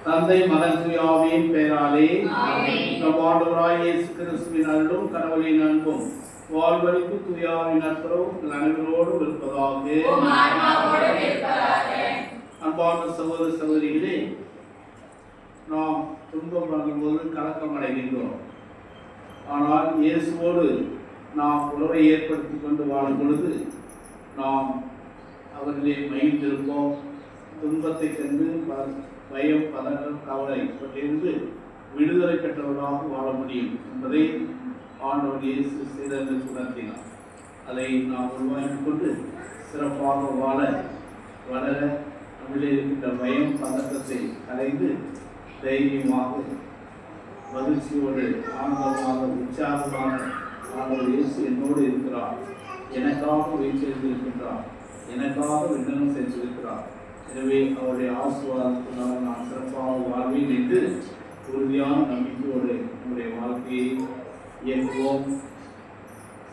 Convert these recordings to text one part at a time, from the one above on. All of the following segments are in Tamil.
தந்தை மகன் தூய ஆவியின் பெயராலே நம் ஆண்டவராகிய இயேசு கிறிஸ்துவின் அருளும் கடவுளின் அன்பும் வாழ்வழிக்கும் தூய ஆவியின் நட்புறவும் அனைவரோடும் இருப்பதாக. அன்பார்ந்த சகோதர சகோதரிகளே, நாம் துன்பம் வாங்கும்போது கலக்கம் அடைகின்றோம். ஆனால் இயேசுவோடு நாம் உறவை ஏற்படுத்தி கொண்டு வாழும் பொழுது நாம் அவர்களே மகிழ்ந்திருப்போம். துன்பத்தை கண்டு பயம், பதட்டம், கவலை இவற்றிலிருந்து விடுதலை பெற்றவர்களாக வாழ முடியும் என்பதை ஆண்டவர் இயேசு செய்தது உணர்த்தினார். அதை நாம் உருவாக்கிக் கொண்டு சிறப்பாக வளர நம்மிலே இருக்கின்ற பயம், பதட்டத்தை கலைந்து தைரியமாக மகிழ்ச்சியோடு ஆனந்தமாக உற்சாகமாக ஆண்டவர் இயேசு என்னோடு இருக்கிறார், எனக்காக வீழ்ச்சியிருக்கின்றார், எனக்காக விண்ணனம் சென்றிருக்கிறார், எனவே அவருடைய ஆசீர்வாதத்தினால் நான் சிறப்பாக வாழ்வேன் என்று உறுதியான நம்பிக்கையோடு நம்முடைய வாழ்க்கையை இயக்குவோம்.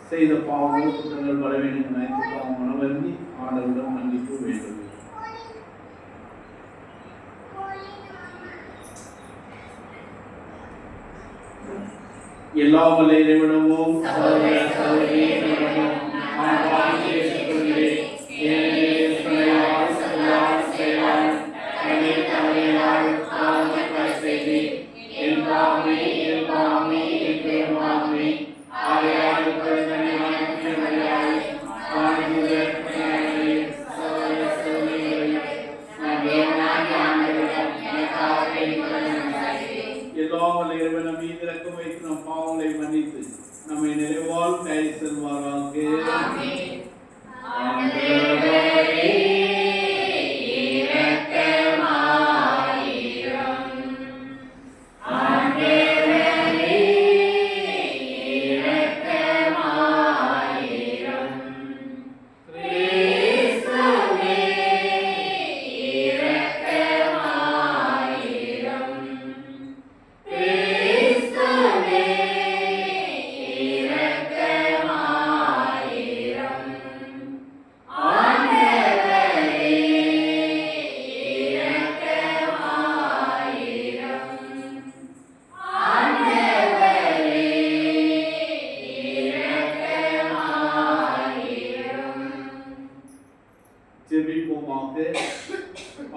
செய்த பாவங்கள் குற்றங்கள் வர வேண்டும் நினைத்து பாவம் மனவருந்தி ஆண்டவரிடம் மன்னிப்பு வேண்டும். எல்லா வல்ல இறைவனும் பாவங்களை மன்னித்து நம்மை நிறைவால் கை செல்வாராக.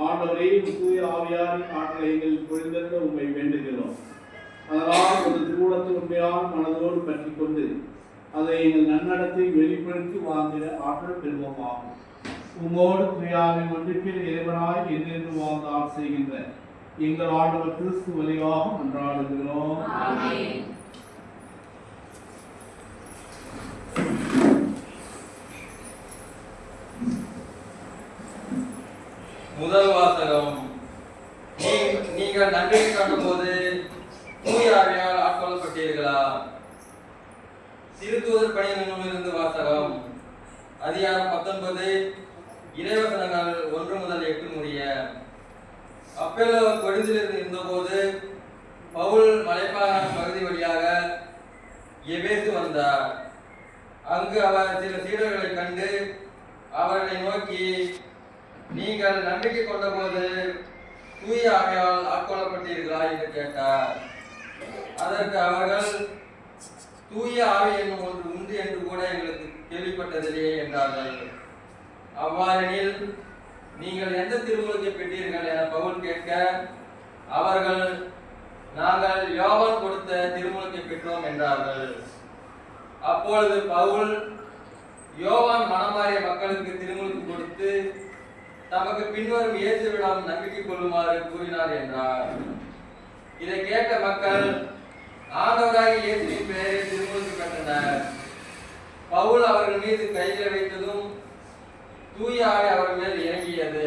ஆண்டவரே, தூய ஆவியாரின் ஆற்றலை எங்கள் பொழிந்தெழுந்த உண்மை வேண்டுகிறோம். அதனால் ஒரு திருவுளத்தை உண்மையான மனதோடு பற்றி கொண்டு அதை எங்கள் நன்னடத்தை வெளிப்படுத்தி வாழ்ந்திட ஆற்றல் பெறுவோமாகும். உம்மோடு தூயாவின் ஒன்றிப்பில் இறைவனாய் என்றென்று வாழ்ந்து ஆள் செய்கின்ற எங்கள் ஆண்டவர் கிறிஸ்து வழியாக மன்றாடுகிறோம். முதல் வாசகம். நீங்கள் நம்பிக்கை காட்டும்போது தூய ஆவியால் ஆட்கொள்ளப்பட்டீர்களா? திருத்தூதர் பணியின் நூலிலிருந்து வாசகம். அதிகாரம் 19 இறைவசனங்கள் 1 முதல் 8 முடிய. அப்பல்லோ கொரிந்தில் இருந்தபோது பவுல் மலைப்பான பகுதி வழியாக எபேசு வந்தார். அங்கு அவர் சில சீடர்களை கண்டு அவர்களை நோக்கி, நீங்கள் நம்பிக்கை கொண்டபோது தூய ஆவியால் ஆட்கொள்ளப்பட்டீர்களா என்று கேட்டார். அதற்கு அவர்கள், தூய ஆவி என்னும் ஒன்று உண்டு என்று கூட எங்களுக்கு கேள்விப்பட்டதில்லையே என்றார்கள். அவ்வாறெனில் நீங்கள் எந்த திருமுழுக்கை பெற்றீர்கள் என பவுல் கேட்க, அவர்கள், நாங்கள் யோவான் கொடுத்த திருமுழுக்கை பெற்றோம் என்றார்கள். அப்பொழுது பவுல், யோவான் மனமாறிய மக்களுக்கு திருமுழுக்கு கொடுத்து தமக்கு பின்வரும் இயேசுவிடம் நம்பிக்கை கொள்ளுமாறு கூறினார் என்றார். இதை கேட்ட மக்கள் ஆண்டவராகிய இயேசுவின் பெயரில் திருமுழுக்கு பெற்றனர். பவுல் அவர்கள் மீது கைகளை வைத்ததும் தூய ஆவி அவர்கள் மேல் இறங்கியது.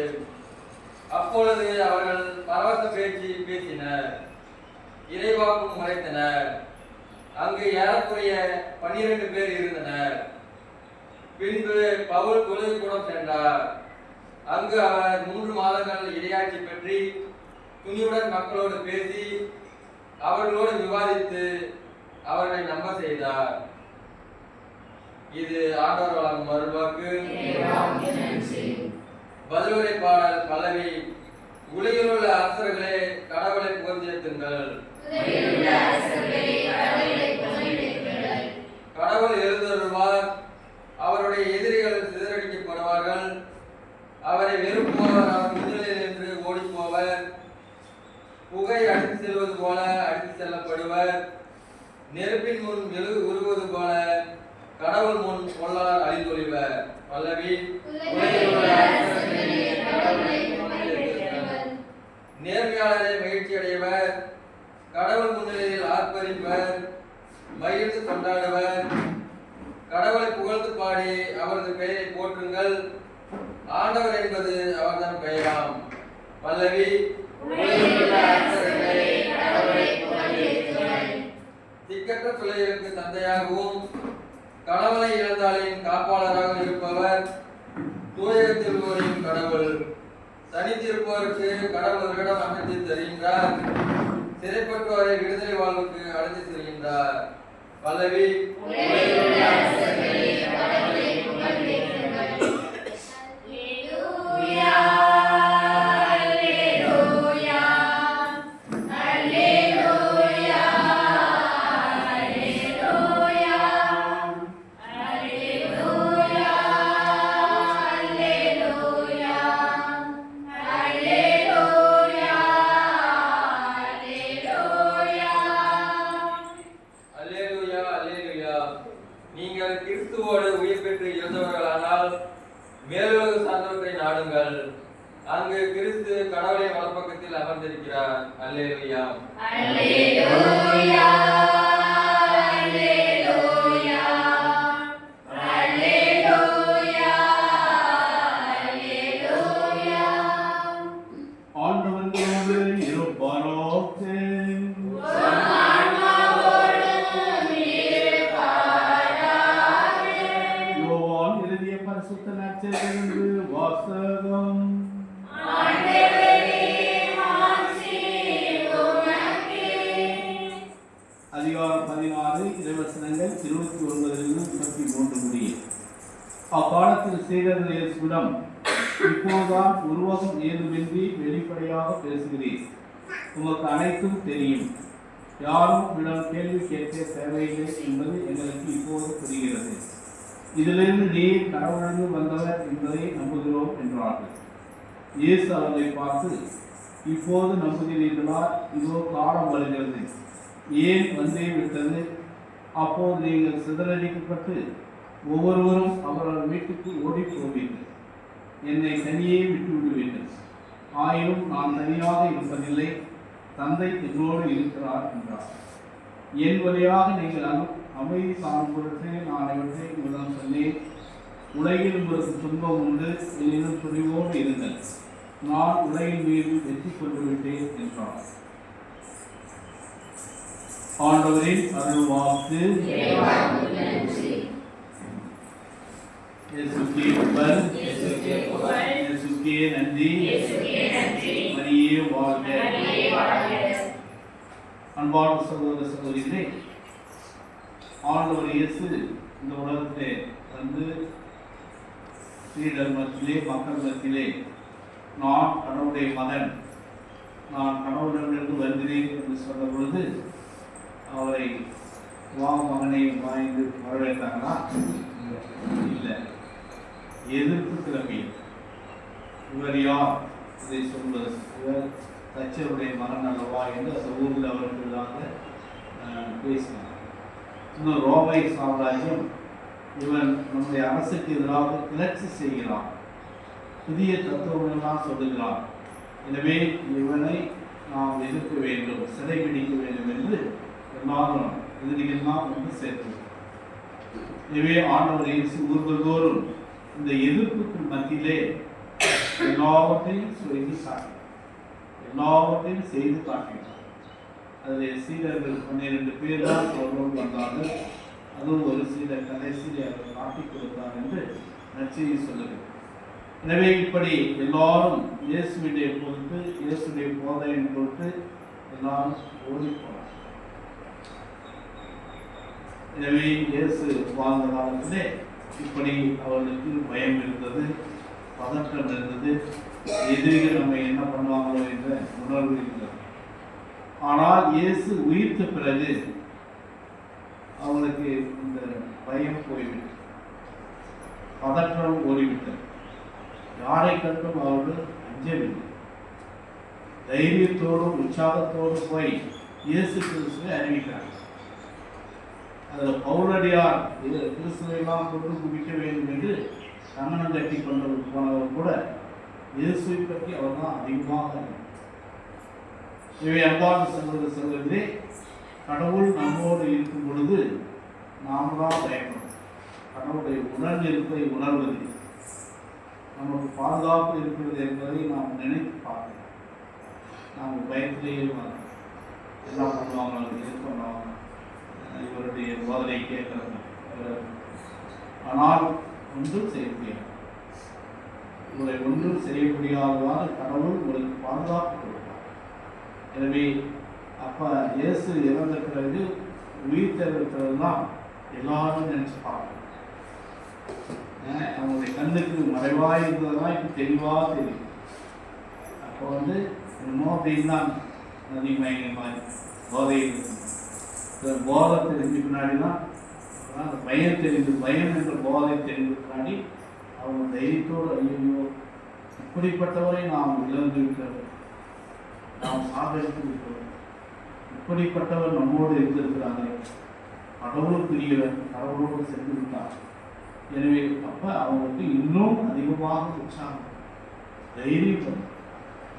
அப்பொழுது அவர்கள் பரவச பேச்சு பேசினர், இறைவாக்கும் உரைத்தனர். அங்கு ஏறக்குறைய 12 பேர் இருந்தனர். பின்பு பவுல் தொழுகைக்கூடம் சென்றார். அங்கு அவர் 3 மாதங்கள் இறையாட்சி பற்றி துணிவுடன் மக்களோடு பேசி அவர்களோடு விவாதித்து அவர்களை நம்ப செய்தார். இது ஆண்டவர் வழங்கும் அருள்வாக்கு. பதிலுரை பாடல் பல்லவி. உலகில் உள்ள அரசர்களே கடவுளை புகழ்ந்தேத்துங்கள். கடவுள் எழுந்தருள்வார், அவருடைய எதிரிகள் சிதறடிக்கப்படுவார்கள். அவரை வெறுப்பவர் அவர் முன்னிலையில் நின்று ஓடி போவர். புகை அடித்து செல்வது போல அடித்து செல்லப்படுவர். நெருப்பின் முன் மெழுகு உருவது போல கடவுள் முன் கொள்ளார் அழிந்தொழிவர். பல்லவி. நேர்மையாளரை மகிழ்ச்சி அடைவர், கடவுள் முன்னிலையில் ஆர்ப்பரிப்பர், மகிழ்ந்து கொண்டாடுவர். கடவுளை புகழ்ந்து பாடி அவரது பெயரை போற்றுங்கள். ஆண்டவர் என்பது அவர்தன் பெயராம். பல்லவி. திக்கற்ற பிள்ளைகளுக்கு தந்தையாகவும் கணவனை இழந்தாளின் காப்பாளராக இருப்பவர் தூயகத்தில் உள்ளோரின் கடவுள். தனித்திருப்பவருக்கு கடவுள் ஒரு இடம் அமைத்து தருகின்றார். சிறைப்பட்டோரை விடுதலை வாழ்வுக்கு அழைத்து செல்கின்றார். பல்லவி. நீங்கள் கிறிஸ்துவோடு உயிர் பெற்று இருந்தவர்களானால் மேலுலகு சார்ந்தவற்றை நாடுங்கள். அங்கு கிறிஸ்து கடவுளின் வலப்பக்கத்தில் அமர்ந்திருக்கிறார். அல்லேலூயா. அல்லேலூயா. அல்லேலூயா. அல்லேலூயா. அல்லேலூயா. ஆண்டவரோடு இருப்பாராக. வாசகம். அதிகாரம் 16 இறைவசனங்கள் 29-33 முடிய. அக்காலத்தில் சீடர்கள் இயேசுவிடம், இப்போதுதான் உருவகம் ஏதுமின்றி வெளிப்படையாக பேசுகிறீர். உமக்கு அனைத்தும் தெரியும். யாரும் இடம் கேள்வி கேட்க தேவையில்லை என்பது எங்களுக்கு இப்போது புரிகிறது. இதிலிருந்து நீர் கடவுளிலிருந்து வந்தவர் என்பதை நம்புகிறோம் என்றார்கள். இயேசு அவர்களை பார்த்து, இப்போது நம்புகிறீர்களா? இதோ காலம் வருகிறது, ஏன் வந்தே விட்டது. அப்போது நீங்கள் சிதறடிக்கப்பட்டு ஒவ்வொருவரும் அவரவர் வீட்டுக்கு ஓடி போவீர்கள். என்னை தனியே விட்டு விடுவீர்கள். ஆயினும் நான் தனியாக இருப்பதில்லை, தந்தை என்னோடு இருக்கிறார் என்றார். என் வழியாக நீங்கள் அமைதி காணும் பொருட்டு நான் இவற்றை உங்களிடம் சொன்னேன். உலகில் உங்களுக்கு துன்பம் உண்டு, எனினும் துணிவோடு இருங்கள். நான் உலகின் மீது வெற்றி கொண்டு விட்டேன் என்றார். ஆண்டவரின் அருள்வாக்கு. இயேசுக்கே புகழ். இயேசுக்கே நன்றி. மரியே வாழ்க. அன்பான சகோதர சகோதரிகளே, ஆண்டவர் இயேசு இந்த உலகத்திலே வந்து சீடர் மத்தியிலே, மக்கள் மத்தியிலே, நான் கடவுளுடைய மகன், நான் கடவுளிடமிருந்து வருகிறேன் என்று சொன்ன பொழுது அவரை வா மகனை வாய்ந்து வரவேற்றாங்களா? இல்லை, எதிர்ப்பு கிளம்பியது. இவர் யார் இதை சொல்வது? இவர் தச்சருடைய மகன் அல்லவா என்று அந்த ஊரில் அவர்களுக்காக பேசினார். இன்னும் ரோமை சாம்ராஜ்யம் இவன் நம்முடைய அரசுக்கு எதிராக கிளர்ச்சி செய்கிறான், புதிய தத்துவங்களெல்லாம் சொல்லுகிறான், எனவே இவனை நாம் எதிர்க்க வேண்டும், சிறைபிடிக்க வேண்டும் என்று எல்லாரும் எதிரிகள்லாம் வந்து சேர்த்து. எனவே ஆண்டவர் இயேசு ஒவ்வொருவரும் இந்த எதிர்ப்புக்கு மத்தியிலே எல்லாவற்றையும் சொல்லி காட்டினார், எல்லாவற்றையும் செய்து காட்டினார். அதில் சீடர்கள் 12 பேர் தான் அவரோடு வந்தார்கள். அதுவும் ஒரு சீடர் கடைசியில் அவர் காட்டி கொடுத்தார் என்று நற்செய்தி சொல்லுகிறது. எனவே இப்படி எல்லாரும் இயேசுடைய பொறுத்து, இயேசுடைய போதையின் பொறுத்து எல்லாரும் ஓடி போனார். எனவே இயேசு வாழ்ந்த காலத்திலே இப்படி அவர்களுக்கு பயம் இருந்தது, பதற்றம் இருந்தது, எதிரிகள் நம்ம என்ன பண்ணுவாங்களோ என்ற உணர்வு இருந்தது. ஆனால் இயேசு உயிர்த்த பிறகு அவங்களுக்கு இந்த பயம் போய்விட்டது, பதற்றம் ஓடிவிட்டது. யாரை கண்டும் அவர்கள் அஞ்சவில்லை, தைரியத்தோடும் உற்சாகத்தோடு போய் இயேசு கிறிஸ்துவை அறிவிக்கிறார். அதில் பவுலடியார் கிறிஸ்துவையெல்லாம் கொண்டு குவிக்க வேண்டும் என்று கண்ணனம் கட்டி கொண்டு போனவர் கூட இயேசுவை பற்றி அவர் தான் அதிகமாக. இவை அவ்வாறு செல்வதிலே கடவுள் நம்மோடு இருக்கும் பொழுது நாம் தான் பயப்படும். கடவுளுடைய உணர்நிற்பை உணர்வது, நமக்கு பாதுகாப்பு இருக்கிறது என்பதை நாம் நினைத்து பார்க்கணும். நாம் பயத்திலேயே எல்லாம் பண்ணுவாங்க, இது பண்ணுவாங்க, இவருடைய போதனை கேட்கறது. ஆனால் ஒன்றும் செய்ய முடியாது. உங்களை ஒன்றும் செய்ய முடியாதவாறு கடவுள் உங்களுக்கு பாதுகாப்பு கொடுப்பார். எனவே அப்போ இயேசு இறந்த பிறகு உயிர் தெரிவித்ததுதான் எல்லாரும் நினைச்சு பார்க்கணும். அவங்களுடைய கண்ணுக்கு மறைவாக இருந்ததெல்லாம் இப்போ தெளிவாக தெரியும். அப்போ வந்து என்னமோ அப்படின்னா நதி மயங்கமாக போதை போதை தெரிஞ்ச பின்னாடி தான் அந்த பயம் தெரிந்து, பயம் என்ற போதை தெரிந்த பின்னாடி அவங்க தைரியத்தோடு ஐயோ இப்படிப்பட்டவரை நாம் இழந்து விட்டோம், நாம் சாகரித்து விட்டோம், இப்படிப்பட்டவர் நம்மோடு இருந்திருக்கிறாங்க, கடவுளுக்குரியவர் கடவுளோடு சென்று விட்டார். எனவே அப்போ அவங்களுக்கு இன்னும் அதிகமாக உற்சாகம், தைரியம்.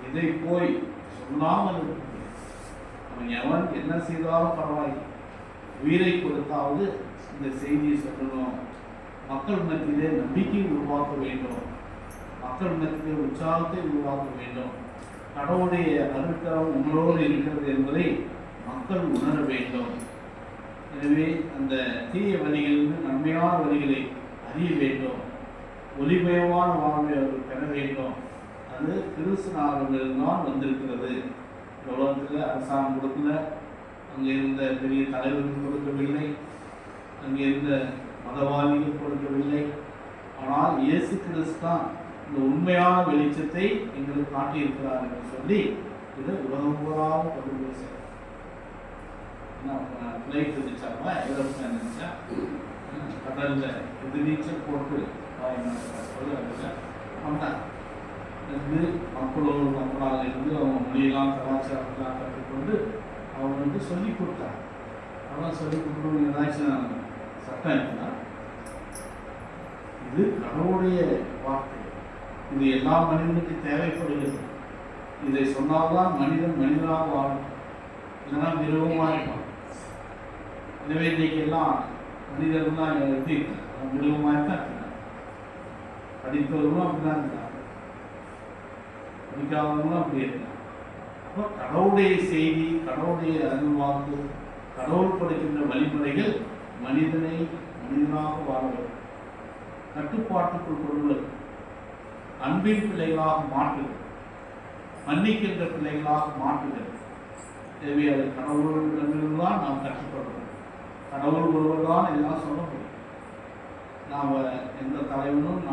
இதை போய் சொல்லாமல் அவன் எவன் என்ன செய்தாலும் பரவாயில்லை, உயிரை கொடுத்தாவது இந்த செய்தியை சொல்லணும், மக்கள் மத்தியிலே நம்பிக்கை உருவாக்க வேண்டும், மக்கள் மத்தியிலே உற்சாகத்தை உருவாக்க வேண்டும், கடவுளுடைய அருட்கரம் உங்களோடு இருக்கிறது என்பதை மக்கள் உணர வேண்டும். எனவே அந்த தீய வழிகளிலிருந்து நன்மையான வழிகளை அறிய வேண்டும், ஒளிமயமான வாழ்வை அவர்கள் பெற வேண்டும். அது கிறிஸ்துவிலிருந்தான் வந்திருக்கிறது. இந்த உலகத்தில் அரசாங்கம் கொடுக்கல, அங்கே இருந்த பெரிய தலைவர்கள் கொடுக்கவில்லை, அங்கே இருந்த மதவாதிகள் கொடுக்கவில்லை. ஆனால் இயேசு கிறிஸ்து தான் இந்த உண்மையான வெளிச்சத்தை எங்களுக்கு காட்டியிருக்கிறார் என்று சொல்லி இதை உலகம் பூராக கொண்டு போய் சேர்ந்தார். ஃப்ளைட் இருந்துச்சாப்பா, ஏரோப்ளேன் இருந்துச்சா, கடலில் எதிர்நீச்சல் போட்டு வந்தார். இருந்து மக்களோடு மக்களாக இருந்து அவங்க மொழியெல்லாம் கலாச்சாரத்தெல்லாம் கற்றுக்கொண்டு அவங்க வந்து சொல்லிக் கொடுத்தாங்க. அதெல்லாம் சொல்லிக் கொடுக்கணும் ஏதாச்சும் சட்டம் இருக்குன்னா இது கடவுளுடைய வார்த்தை, இது எல்லா மனிதனுக்கு தேவைப்படுகிறது. இதை சொன்னால்தான் மனிதன் மனிதனாக வாழும், இல்லைன்னா மிருகமாக இருப்பான். எனவே இன்னைக்கு எல்லாம் மனிதர்கள்லாம் எப்படி இருக்காங்க, மிருகமாக தான் இருக்காங்க, படித்தவர்களும் அப்படிதான் இருக்காங்க. படிக்காதவங்களும் அப்படி இருக்கலாம். அப்போ கடவுளுடைய செய்தி, கடவுளுடைய அருள்வாக்கு, கடவுள் படைக்கின்ற வழிமுறைகள் மனிதனை மனிதனாக வாழ வேண்டும், கட்டுப்பாட்டுக்குள் கொள்வது, அன்பின் பிள்ளைகளாக மாற்றுகிறது, மன்னிக்கின்ற பிள்ளைகளாக மாற்றுகிறது. எனவே அது கடவுளிடமிருந்துதான் நாம் கற்றுக்கொள்ளணும். கடவுள் ஒருவர் தான் எல்லாம் சொல்ல முடியும். நாம் எந்த தலைவனும்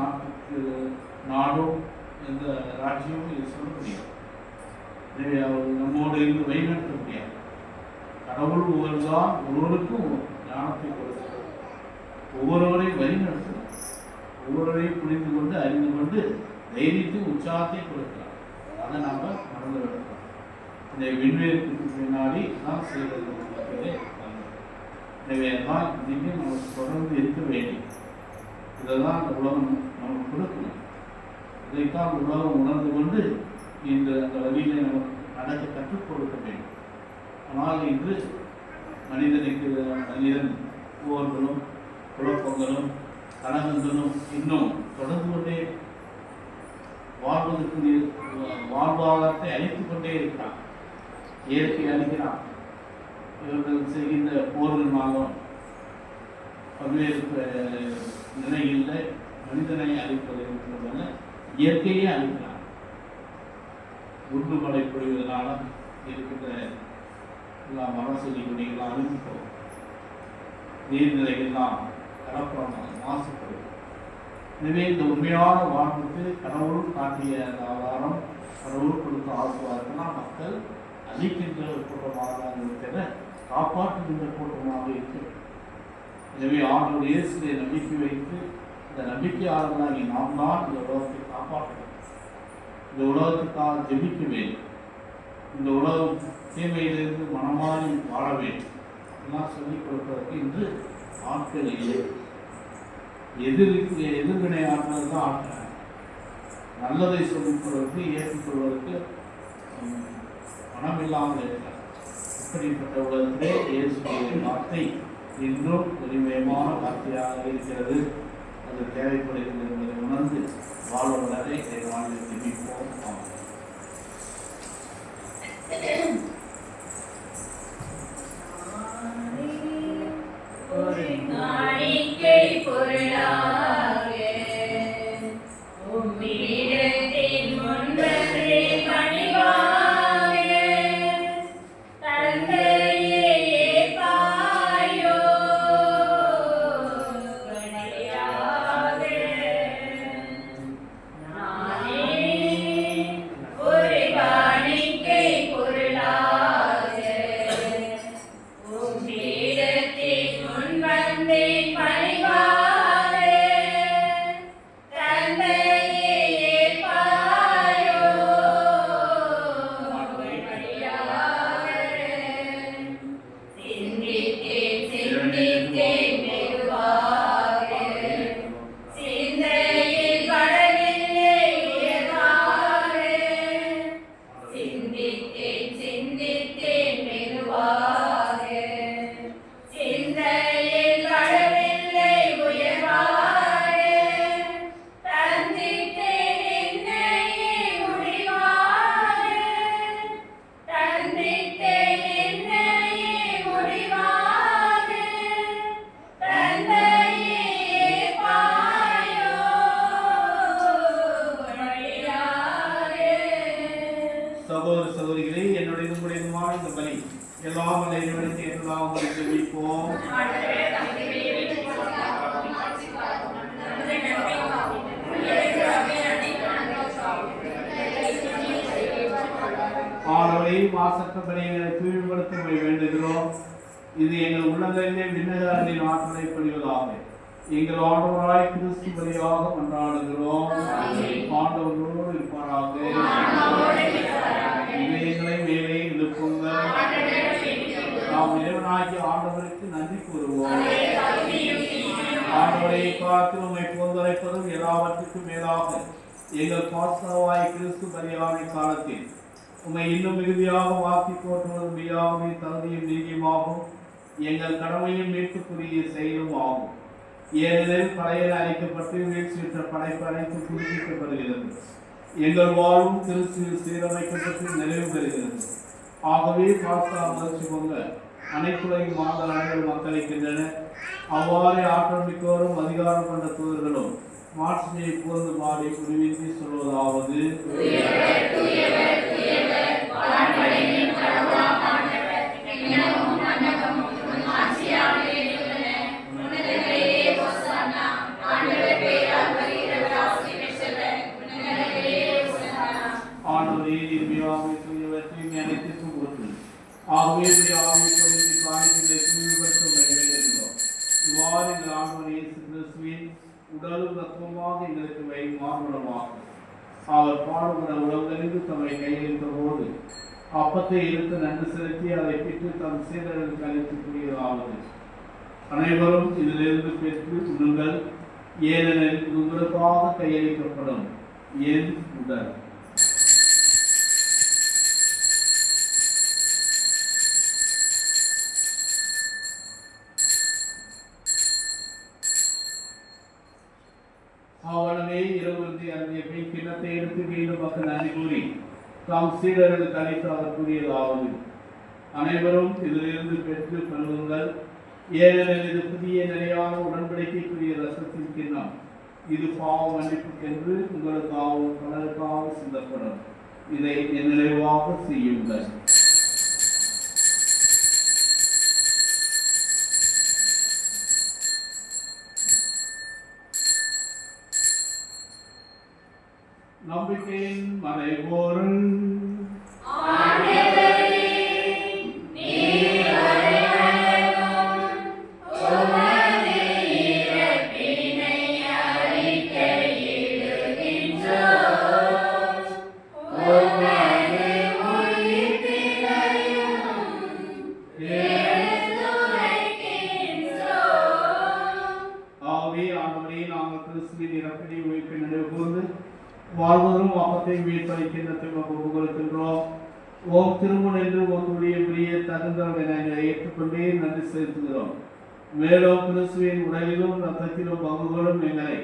நாடும் எந்த ராஜ்யமும் இது சொல்ல முடியாது. எனவே அவர் நம்மோடு இருந்து வழிநடத்த முடியாது. கடவுள் ஒவ்வொருதான் ஒருவருக்கும் ஞானத்தை கொடுக்கிறார், ஒவ்வொருவரையும் வழிநடத்துகிறார், ஒவ்வொருவரையும் புரிந்து கொண்டு அறிந்து கொண்டு தைரியத்தை உற்சாகத்தை கொடுக்கிறார். அதை நாம் மறந்து விடலாம். இந்த விண்வெளிக்கு பின்னாடி தான் செய்வது. எனவே தான் இன்றைக்கும் நமக்கு தொடர்ந்து இருக்க வேண்டும். இதை தான் அந்த உலகம் நமக்கு கொடுக்கணும். இதைத்தான் உலகம் உணர்ந்து கொண்டு அந்த வழியிலே நமக்கு நடக்க கற்றுக் கொடுக்க வேண்டும். ஆனால் இன்று மனிதன் போர்களும் குழப்பங்களும் கலகங்களும் இன்னும் தொடர்ந்து கொண்டே வாழ்வாதாரத்தை அழித்துக் கொண்டே இருக்கிறான். இயற்கை அழிக்கிறான். இவர்கள் செய்கின்ற போர்களினாலும் பல்வேறு நிலைகளில் மனிதனை அழிப்பது இருக்கிறதுனால இயற்கையே அழிக்கிறான். உருமலை பொழிவதனால இருக்கின்ற எல்லா மரசெடி கொடிகள்லாம் அழிந்து போகும். நீர்நிலைகள்லாம் கடற்பமாக மாசுபடும். எனவே இந்த உண்மையான வாழ்வுக்கு கடவுள் காட்டிய அந்த ஆதாரம், கடவுள் கொடுத்த ஆசீர்வாதத்தினால் மக்கள் அழிக்கின்ற ஒரு கூட்டமாக இருக்கிற காப்பாற்றுகின்ற கூட்டமாக இருக்கிறது. எனவே ஆண்டவர் இயேசுவை நம்பிக்கை வைத்து இந்த நம்பிக்கையாளர்களாகி நாம் தான் இந்த உலகத்தை காப்பாற்றணும். இந்த உலகத்துக்காக ஜெபிக்க வேண்டும். இந்த உலகம் தீமையிலிருந்து மனமாறி வாழ வேண்டும் எல்லாம் சொல்லிக் கொடுப்பதற்கு இன்று ஆட்கள் இல்லை. எதிர்வினையாற்றுவது தான் ஆட்கள். நல்லதை சொல்லிக் கொள்வதற்கு ஏற்றுக்கொள்வதற்கு மனமில்லாமல் இருக்கிறார். இப்படிப்பட்ட உலகத்திலே இயேசுவின் வார்த்தை இன்றும் உரிமையமான வார்த்தையாக இருக்கிறது. அது தேவைப்படுகிறது என்பதை உணர்ந்து வாழ்வதை வாழ்வில் ஜெபிப்போம். சகோதரிகளே, என்னுடைய உங்களுடையதுமான இந்த பலி எல்லாம் இறைவனுக்கு எல்லாம் உங்களுக்கு ஜெபிப்போம். ஆண்டவரே, மாசற்ற பலிகளை தூய்மைப்படுத்த வேண்டுகிறோம். இது எங்கள் உள்ளங்களிலே விண்ணகரின் ஆற்றலை பொழிவதாக எங்கள் ஆண்டவராய் கிறிஸ்து வழியாக கொண்டாடுகிறோம். ஆண்டவரோடு இருப்பாராக. இதயங்களை மேலே எழுப்புங்கள். நாம் இறைவனாகிய ஆண்டவருக்கு நன்றி கூறுவோம். ஆண்டவரை பார்த்து உண்மை போந்தரைப்பதும் எல்லாவற்றுக்கும் மேலாக எங்கள் பாஸ்தவாய் கிறிஸ்து பலியாமை காலத்தில் உண்மை இன்னும் மிகுதியாக வாக்கி போற்றுவது மெய்யாகவே தகுதியும் நீதியுமாகும், எங்கள் கடமையும் மீட்புக்குரிய செயலும் ஆகும். ஏனெனில் படையில் அழைக்கப்பட்டு வீழ்ச்சியுற்ற படைப்பு அனைத்து புதுப்பிக்கப்படுகிறது. எங்கள் வாழும் கிறிஸ்துவில் சீரமைக்கப்பட்டு நிறைவு பெறுகிறது. ஆகவே பாஸ்தா மகிழ்ச்சி பொங்க அனைத்துலகின் மாதங்கள் மக்களிக்கின்றன. அவ்வாறே ஆற்றல் மிக்கோரும் அதிகாரம் கொண்ட தூதர்களும் மாட்சியை புகழ்ந்து பாடி குருவின்றி சொல்வதாவது: ஆகவே ஆவி பொருந்தி காணிகளை தூய்மைப்படுத்த வேண்டுகிறோம். இவ்வாறு எங்கள் ஆண்டவர் இயேசு கிறிஸ்துவின் உடலும் ரத்தமாக எங்களுக்கு மாறுபடமாகும். அவர் பாடுபட உலகறிந்து தம்மை கையளித்த போது அப்பத்தை எடுத்து நன்கு செலுத்தி அதை பிற்று தம் சீடர்களுக்கு அளித்து கூறியதாவது: அனைவரும் இதிலிருந்து பெற்று உண்ணுங்கள், ஏனெனில் இது உங்களுக்காக கையளிக்கப்படும் என் உடல். அவனே இரவுறுதி அருந்திய பின் கிண்ணத்தை எடுத்து மீண்டும் மக்கள் நன்றி கூறி தாம் சீடர்களுக்கு அளித்து அவர் கூறியதாவது: அனைவரும் இதிலிருந்து பெற்று பருகுங்கள், ஏனெனில் இது புதிய நிலையான உடன்படிக்கைக்குரிய ரசத்தின் கிண்ணம். இது பாவ மன்னிப்புக்கென்று உங்களுக்காகவும் பலருக்காகவும் சிந்தப்படும். இதை என் நினைவாக செய்யுங்கள். நம்பிக்கையின் மறைபொருள் வாழ்வதும் அப்பத்தை வீட்டளிக்கின்றோம். ஓம் திருமணம் என்று உங்களுடைய பிரிய தகுந்தவரை நாங்கள் ஏற்றுக்கொண்டே நன்றி செலுத்துகிறோம். மேலும் கிறிஸ்துவின் உடலிலும் ரத்தத்திலும் பங்குகளும் எங்களை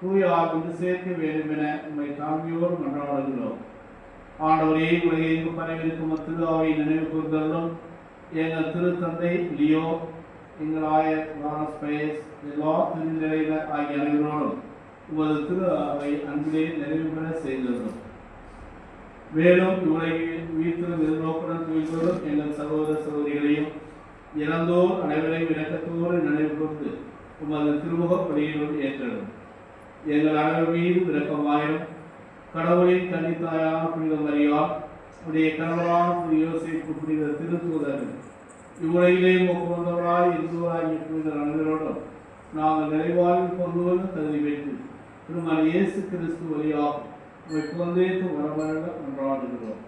தூய ஆண்டு சேர்க்க வேண்டும் என உண்மை தாழ்மையோடு மன்றாடுகிறோம். ஆண்டவரே, உலகெங்கு பரவிருக்கும் திருவாவை நினைவு கூர்ந்தலும் எங்கள் திருத்தந்தை லியோ, எங்கள் ஆயர் ஸ்பேஸ், எல்லா திருநிலையினர் ஆகிய அனைவரோடும் உமது திரு அவை அன்பிலே நிறைவு பெற செய்திருந்தோம். மேலும் இவ்வுலகில் உயிர்த்திலும் எதிர்நோக்குடன் துயில்தோறும் எங்கள் சகோதர சகோதரிகளையும் இறந்தோர் அனைவரையும் இணக்கத்தோடு நினைவு கொண்டு உமது திருமுகப்படியினுள் ஏற்றலும். எங்கள் அனைவர் மீது இரக்கமாயிரும். கடவுளின் கன்னித்தாயான புனித மரியாள், உடைய கணவரான புனித யோசேப்பு, புனித திருத்தூதர்கள், இவ்வுலகிலே முகவந்தவராய் இருந்தவராகிய புனித அனைவரோடும் நாங்கள் நிறைவாழ்வில் கொண்டு வந்து தகுதி பெற்று திருமண இயேசு கிறிஸ்து வழியாக உங்களை குழந்தைக்கு வரவர கொண்டாடுகிறோம்.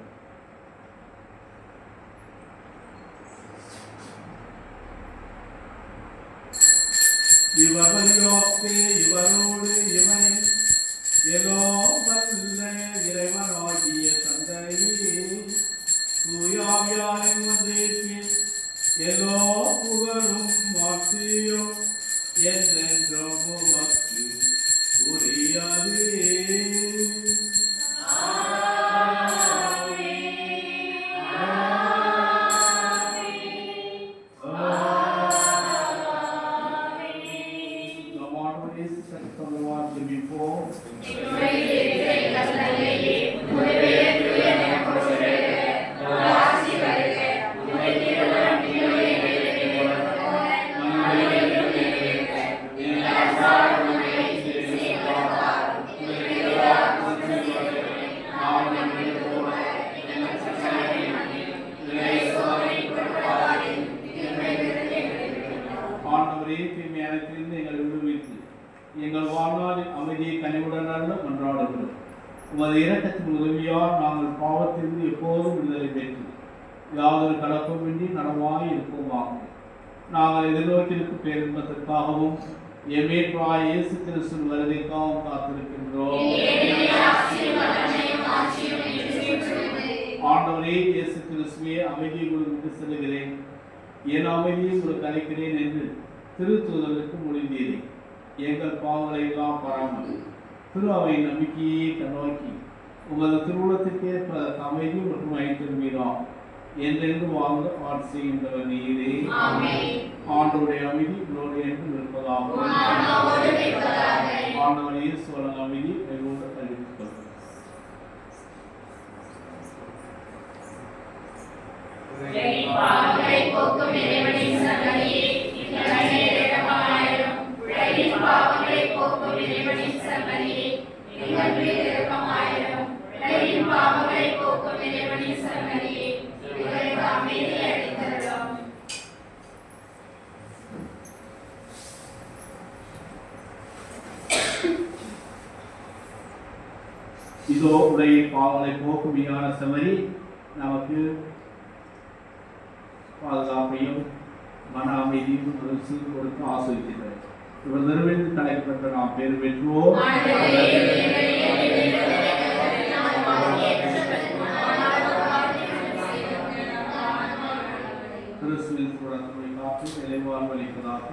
இவரையோக்கே இவரோடு இவனை எலோ வல்ல இறைவனாகிய தந்தையே, தூயாவியாரின் ஒன்றிற்கில் எல்லோ புகழும் மாற்றியும் என்றென்றும் உமக்கு உரியதே. எங்கள் வாழ்நாளின் அமைதியை கனிவுடன் மன்றாடுகிறோம். உமது இரக்கத்தின் உதவியால் நாங்கள் பாவத்திலிருந்து எப்போதும் விடுதலை பெற்று யாதொரு கலக்கமின்றி நலமாக இருப்போமாகும். நாங்கள் எதிர்நோக்கிற்கு பேரின்பத்திற்காகவும் எமேற்றாய் இயேசு கிறிஸ்துவின் வருகைக்காகவும் காத்திருக்கின்றோம். ஆண்டவரே இயேசு கிறிஸ்துவே, அமைதியை உங்களுக்கு செல்கிறேன், என் அமைதியை உங்களுக்கு அளிக்கிறேன் என்று திருத்தூதருக்கு மொழிந்தீரே. எங்கள் பாவங்களை எல்லாம் பாராமல் திரு அவை நம்பிக்கையை கண்ணோக்கி உமது திருவுளத்துக்கேற்ப அமைதி மற்றும் ஐக்கியம் மீதாம் என்றென்று வாழ்ந்து ஆட்சி செய்கின்றவர் நீரே. ஆண்டவருடைய அமைதி உங்களோடு என்று இருப்பதாகும். ஆண்டவர் இயேசு வழங்க அமைதி வெகுண்டு அறிவித்துக் இதோ உடைய பாவங்களை போக்கும் மீதான செம்மறி நமக்கு பாதுகாப்பையும் மன அமைதியும் கொடுத்து ஆசிரிக்கிறார். இவர் நிறைவேற்றி தலைப்பட்ட நாம் பேர் பெற்றுவோம். கிறிஸ்துவின் குணத்தை காத்து நிலைவாழ்வு அளிப்பதாக.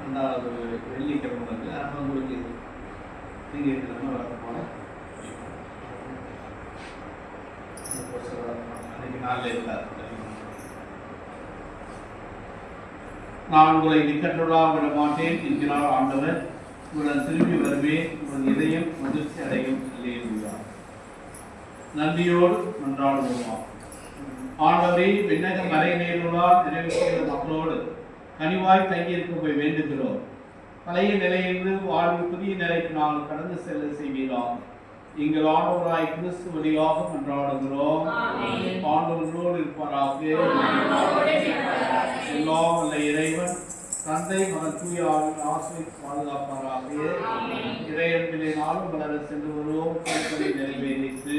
ரெண்டாவது வெள்ளிக்கிழமை வந்து ஆனால் உங்களுக்கு திங்கட்கிழமை வழக்கமான அன்னைக்கு நாளில் இருக்காது. நான் உங்களை நிக்கற்றொழாக விட மாட்டேன் என்கிறார் ஆண்டவர். உடன் திரும்பி வருவேன், உடன் இதயம் மகிழ்ச்சி அடையும். இல்லையா நன்றியோடு மன்றாடுவோம். ஆண்டவரே, விண்ணகம் வரை நேருளால் நிறைவு செய்த மக்களோடு கனிவாய் தங்கியிருக்க வேண்டுகிறோம். பழைய நிலையிலிருந்து வாழ்வு புதிய நிலைக்கு நாங்கள் கடந்து செல்ல செய்வீராம். எங்கள் ஆண்டவராய் கிறிஸ்து வழியாக மன்றாடுகிறோம். ஆண்டவர்களோடு இருப்பாராக. எல்லாம் வல்ல இறைவன் தந்தை மகன் தூய ஆவியின் ஆசிரியர் பாதுகாப்பாராக. இறையன்பிலே நாளும் வளர சென்று வருவோம். கருத்தனை நிறைவேறித்து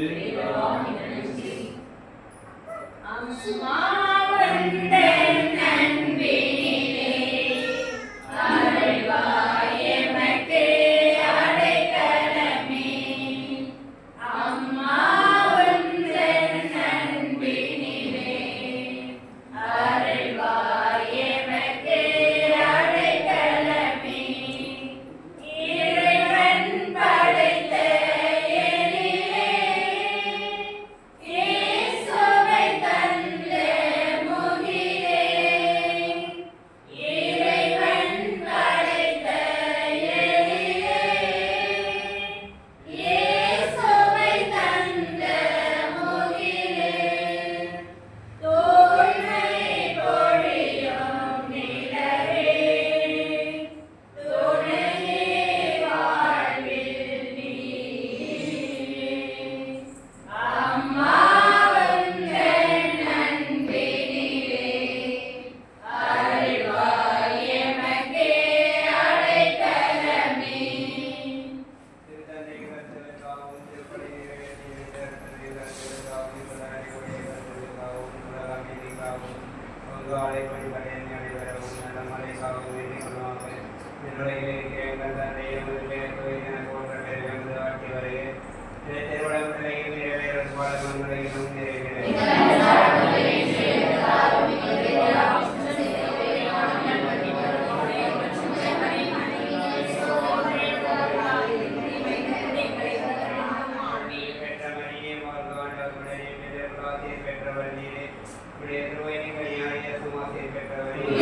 பெற்றவர் நீரே.